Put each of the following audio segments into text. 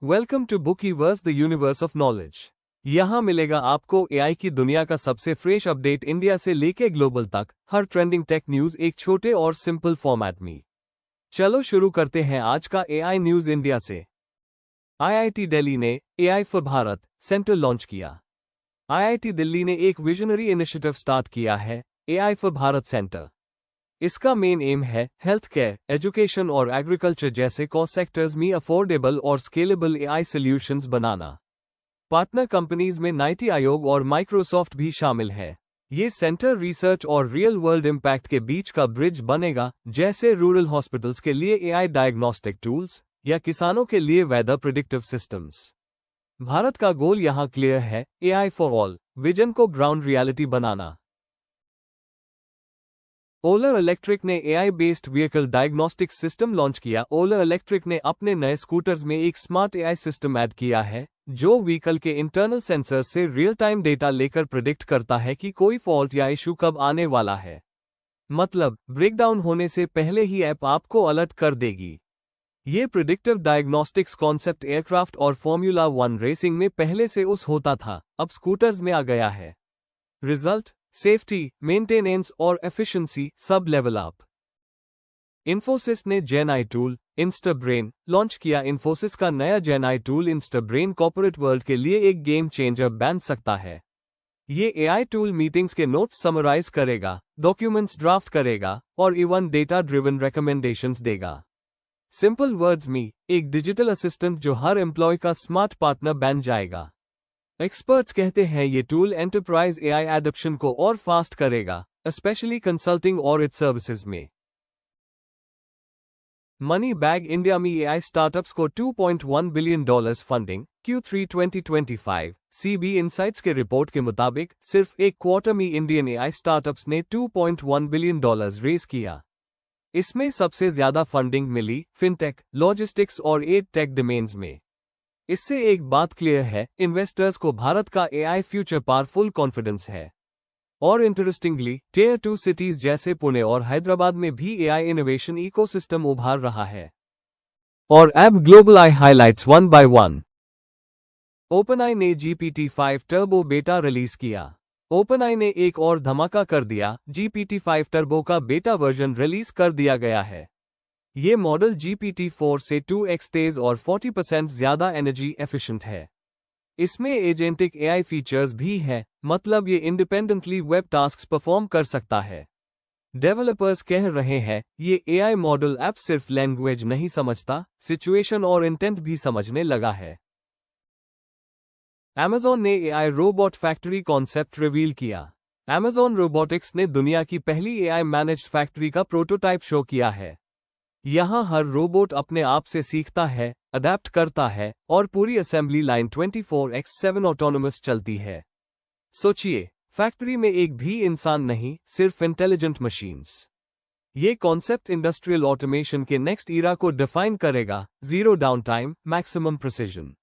Welcome to Bookiverse the universe of knowledge. यहाँ मिलेगा आपको एआई की दुनिया का सबसे फ्रेश अपडेट, इंडिया से लेके ग्लोबल तक, हर ट्रेंडिंग टेक न्यूज एक छोटे और सिंपल फॉर्मेट में। चलो शुरू करते हैं आज का एआई न्यूज इंडिया से। आईआईटी दिल्ली ने AI for Bharat centre launch किया। आईआईटी दिल्ली ने एक विजनरी इनिशिएटिव स्टार्ट किया है, एआई फॉर भारत सेंटर। इसका मेन एम है हेल्थ केयर, एजुकेशन और एग्रीकल्चर जैसे कॉ सेक्टर्स में अफोर्डेबल और स्केलेबल एआई सॉल्यूशंस बनाना। पार्टनर कंपनीज में नीति आयोग और माइक्रोसॉफ्ट भी शामिल है। ये सेंटर रिसर्च और रियल वर्ल्ड इम्पैक्ट के बीच का ब्रिज बनेगा, जैसे रूरल हॉस्पिटल्स के लिए एआई डायग्नोस्टिक टूल्स या किसानों के लिए वेदर प्रिडिक्टिव सिस्टम्स। भारत का गोल यहाँ क्लियर है, एआई फॉर ऑल विजन को ग्राउंड रियलिटी बनाना। ओलर इलेक्ट्रिक ने AI based vehicle diagnostic system launch किया। ओलर इलेक्ट्रिक ने अपने नए स्कूटर्स में एक स्मार्ट एआई सिस्टम ऐड किया है, जो व्हीकल के इंटरनल सेंसर से रियल टाइम डेटा लेकर प्रिडिक्ट करता है कि कोई फॉल्ट या इशू कब आने वाला है। मतलब ब्रेकडाउन होने से पहले ही ऐप आपको अलर्ट कर देगी। ये प्रिडिक्टिव डायग्नोस्टिक्स कॉन्सेप्ट एयरक्राफ्ट और फॉर्मूला 1 रेसिंग में पहले से होता था, अब स्कूटर्स में आ गया है। रिजल्ट, सेफ्टी, मेंटेनेंस और efficiency sub level up. Infosys ने जेनआई टूल इंस्टाब्रेन लॉन्च किया। इन्फोसिस का नया जेनआई टूल इंस्टाब्रेन कॉर्पोरेट वर्ल्ड के लिए एक गेम चेंजर बन सकता है। ये एआई टूल मीटिंग्स के नोट्स समराइज करेगा, डॉक्यूमेंट्स ड्राफ्ट करेगा और इवन डेटा ड्रिवन रिकमेंडेशंस देगा। सिंपल वर्ड्स में एक डिजिटल असिस्टेंट जो हर एम्प्लॉय का स्मार्ट पार्टनर बन जाएगा। एक्सपर्ट्स कहते हैं ये टूल एंटरप्राइज एआई एडॉप्शन को और फास्ट करेगा, स्पेशली कंसल्टिंग और इट्स सर्विसेज में। मनी बैग इंडिया में एआई स्टार्टअप्स को $2.1 billion funding Q3 2025। CB insights के रिपोर्ट के मुताबिक सिर्फ एक क्वार्टर में इंडियन एआई स्टार्टअप्स ने $2.1 बिलियन रेज किया। इसमें सबसे ज्यादा फंडिंग मिली फिनटेक, लॉजिस्टिक्स और एड टेक डोमेन्स में। इससे एक बात क्लियर है, इन्वेस्टर्स को भारत का एआई फ्यूचर पर फुल कॉन्फिडेंस है। और इंटरेस्टिंगली, टियर 2 सिटीज जैसे पुणे और हैदराबाद में भी एआई इनोवेशन इकोसिस्टम उभार रहा है। और अब ग्लोबल आई हाइलाइट्स 1 by 1। ओपनआई ने GPT-5 टर्बो बेटा रिलीज किया। ओपनआई ने एक और धमाका कर दिया, GPT-5 टर्बो का बेटा वर्जन रिलीज कर दिया गया है। ये मॉडल GPT-4 से 2x तेज और 40% ज्यादा एनर्जी एफिशिएंट है। इसमें एजेंटिक एआई फीचर्स भी है, मतलब ये इंडिपेंडेंटली वेब टास्क्स परफॉर्म कर सकता है। डेवलपर्स कह रहे हैं ये एआई मॉडल ऐप सिर्फ लैंग्वेज नहीं समझता, सिचुएशन और इंटेंट भी समझने लगा है। Amazon ने AI robot factory concept reveal किया। Amazon रोबोटिक्स ने दुनिया की पहली एआई मैनेज्ड फैक्ट्री का प्रोटोटाइप शो किया है। यहाँ हर रोबोट अपने आप से सीखता है, अडेप्ट करता है और पूरी असेंबली लाइन 24/7 ऑटोनोमस चलती है। सोचिए, फैक्ट्री में एक भी इंसान नहीं, सिर्फ इंटेलिजेंट मशीन्स। ये कॉन्सेप्ट इंडस्ट्रियल ऑटोमेशन के नेक्स्ट ईरा को डिफाइन करेगा, zero down time, maximum precision.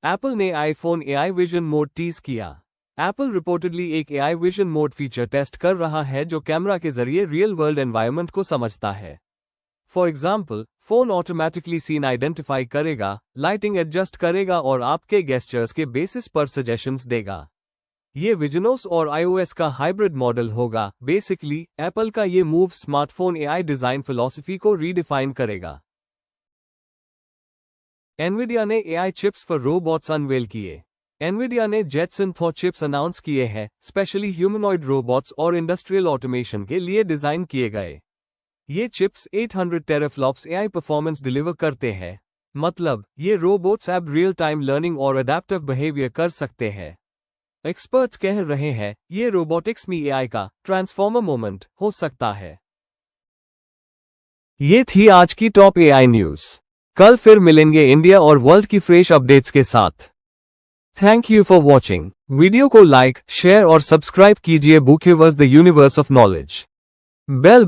Apple ने iPhone AI vision mode tease किया। एप्पल रिपोर्टेडली एक AI vision mode feature test कर रहा है जो कैमरा के जरिए रियल वर्ल्ड एनवायरनमेंट को समझता है। For example, phone automatically scene identify करेगा, लाइटिंग एडजस्ट करेगा और आपके गेस्चर्स के बेसिस पर सजेशंस देगा। ये विजनोस और iOS का हाइब्रिड मॉडल होगा। बेसिकली एप्पल का ये move smartphone AI design philosophy को रीडिफाइन करेगा। एनवीडिया ने AI chips for robots unveil किए। एनवीडिया ने जेटसन फॉर चिप्स अनाउंस किए हैं, स्पेशली ह्यूमनॉइड रोबोट्स और इंडस्ट्रियल ऑटोमेशन के लिए डिजाइन किए गए। ये chips 800 teraflops AI performance deliver करते हैं, मतलब ये रोबोट्स अब रियल टाइम लर्निंग और अडेप्टिव बिहेवियर कर सकते हैं। एक्सपर्ट्स कह रहे हैं ये रोबोटिक्स में एआई का ट्रांसफॉर्मर मोमेंट हो सकता है। ये थी आज की टॉप एआई न्यूज। कल फिर मिलेंगे इंडिया और वर्ल्ड की फ्रेश अपडेट्स के साथ। Thank you for watching. Video को लाइक, शेयर और सब्सक्राइब कीजिए Bookiverse the universe of knowledge. Bell